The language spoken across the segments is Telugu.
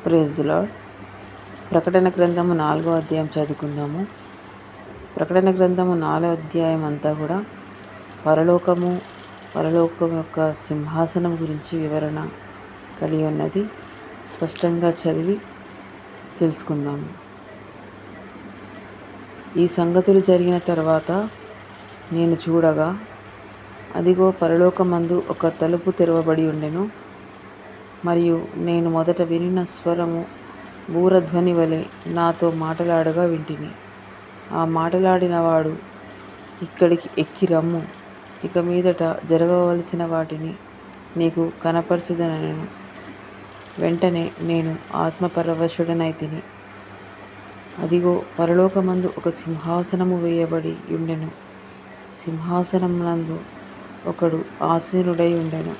Praise the lord. ప్రకటన గ్రంథము 4వ అధ్యాయం చదువుకుందాము. ప్రకటన గ్రంథము 4వ అధ్యాయం అంతా కూడా పరలోకం యొక్క సింహాసనం గురించి వివరణ కలిగి ఉన్నది. స్పష్టంగా చదివి తెలుసుకుందాము. ఈ సంగతులు జరిగిన తర్వాత నేను చూడగా, అదిగో పరలోకమందు ఒక తలుపు తెరవబడి ఉండెను. మరియు నేను మొదట వినిన స్వరము బూరధ్వని వలె నాతో మాటలాడగా వింటిని. ఆ మాటలాడినవాడు, ఇక్కడికి ఎక్కి రమ్ము, ఇక మీదట జరగవలసిన వాటిని నీకు కనపరచెదనెను. వెంటనే నేను ఆత్మపరవశుడనైతిని. అదిగో పరలోకమందు ఒక సింహాసనము వేయబడి ఉండెను. సింహాసనమునందు ఒకడు ఆసీనుడై ఉండెను.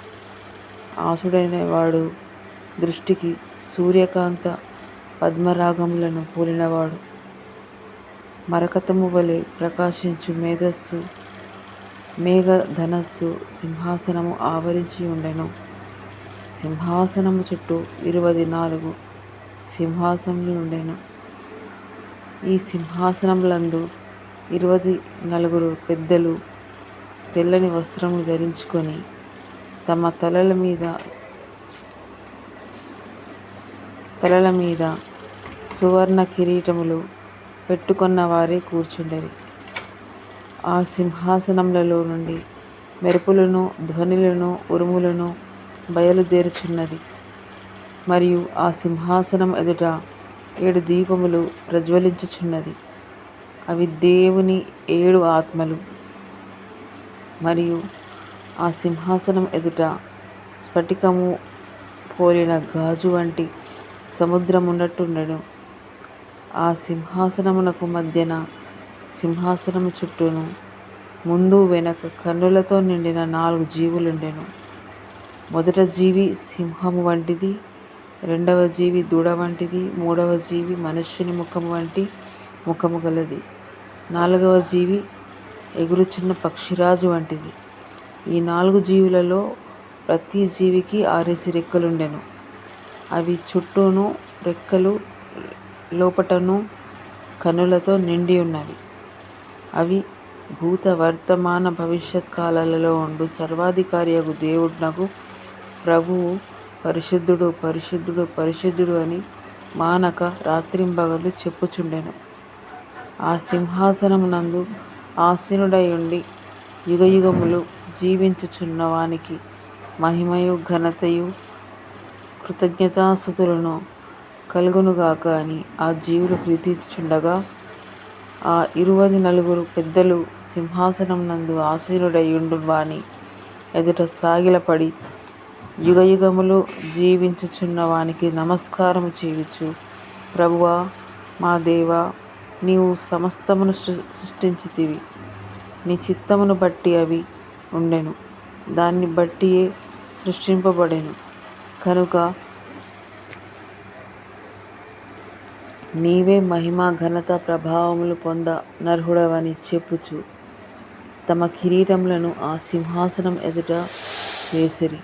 ఆసుడైన వాడు దృష్టికి సూర్యకాంత పద్మరాగములను పోలినవాడు. మరకతము వలె ప్రకాశించు మేఘధనస్సు సింహాసనము ఆవరించి ఉండెను. సింహాసనము చుట్టూ 24 సింహాసనములుండెను. ఈ సింహాసనములందు 24 పెద్దలు తెల్లని వస్త్రములు ధరించుకొని తమ తలల మీద సువర్ణ కిరీటములు పెట్టుకొన్న వారే కూర్చుండిరి. ఆ సింహాసనములలో నుండి మెరుపులను, ధ్వనులను, ఉరుములను బయలుదేరుచున్నది. మరియు ఆ సింహాసనం ఎదుట 7 దీపములు ప్రజ్వలించుచున్నది. అవి దేవుని 7 ఆత్మలు. మరియు ఆ సింహాసనం ఎదుట స్ఫటికము పోలిన గాజు వంటి సముద్రమున్నట్టుండెను. ఆ సింహాసనమునకు మధ్యన సింహాసనము చుట్టూను ముందు వెనక కన్నులతో నిండిన 4 జీవులుండెను. మొదట జీవి సింహము వంటిది, రెండవ జీవి దూడ వంటిది, మూడవ జీవి మనుష్యుని ముఖము వంటి ముఖము గలది, 4వ జీవి ఎగురుచున్న పక్షిరాజు వంటిది. ఈ 4 జీవులలో ప్రతి జీవికి 6 రెక్కలుండెను. అవి చుట్టూను రెక్కలు లోపటను కన్నులతో నిండి ఉన్నవి. అవి భూత వర్తమాన భవిష్యత్ కాలాలలో ఉండు సర్వాధికారియగు దేవుడగు ప్రభువు పరిశుద్ధుడు, పరిశుద్ధుడు, పరిశుద్ధుడు అని మానక రాత్రింబగళ్ళు చెప్పుచుండెను. ఆ సింహాసనమునందు ఆసీనుడై ఉండి యుగయుగములు జీవించుచున్న వానికి మహిమయు ఘనతయు కృతజ్ఞతాస్తుతులను కలుగునుగాక అని ఆ జీవులు కీర్తించుచుండగా, ఆ 24 పెద్దలు సింహాసనమునందు ఆసీనుడై ఉండు వాని ఎదుట సాగిలపడి యుగయుగములు జీవించుచున్న వానికి నమస్కారము చేయుచు, ప్రభువా, మా దేవా, నీవు సమస్తమును సృష్టించితివి. నీ చిత్తమును బట్టి అవి ఉండెను, దాన్ని బట్టియే సృష్టింపబడెను. కనుక నీవే మహిమ, ఘనత, ప్రభావములు పొంద నర్హుడవని చెప్పుచు తమ కిరీటములను ఆ సింహాసనం ఎదుట వేసిరి.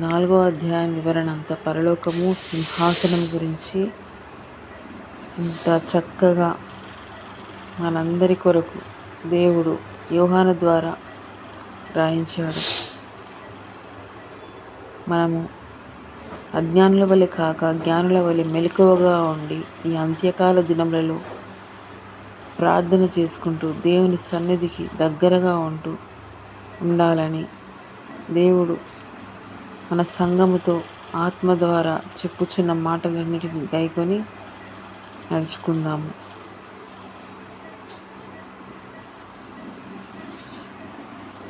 4వ అధ్యాయం వివరణ అంతా పరలోకము సింహాసనం గురించి ఇంత చక్కగా మనందరి కొరకు దేవుడు యోహాను ద్వారా రాయించాడు. మనము అజ్ఞానుల వలె కాక జ్ఞానుల వలె మెలకువగా ఉండి ఈ అంత్యకాల దినములలో ప్రార్థన చేసుకుంటూ దేవుని సన్నిధికి దగ్గరగా ఉండాలని దేవుడు మన సంఘముతో ఆత్మ ద్వారా చెప్పుచున్న మాటలన్నిటిని గైకొని నడుచుకుందాము.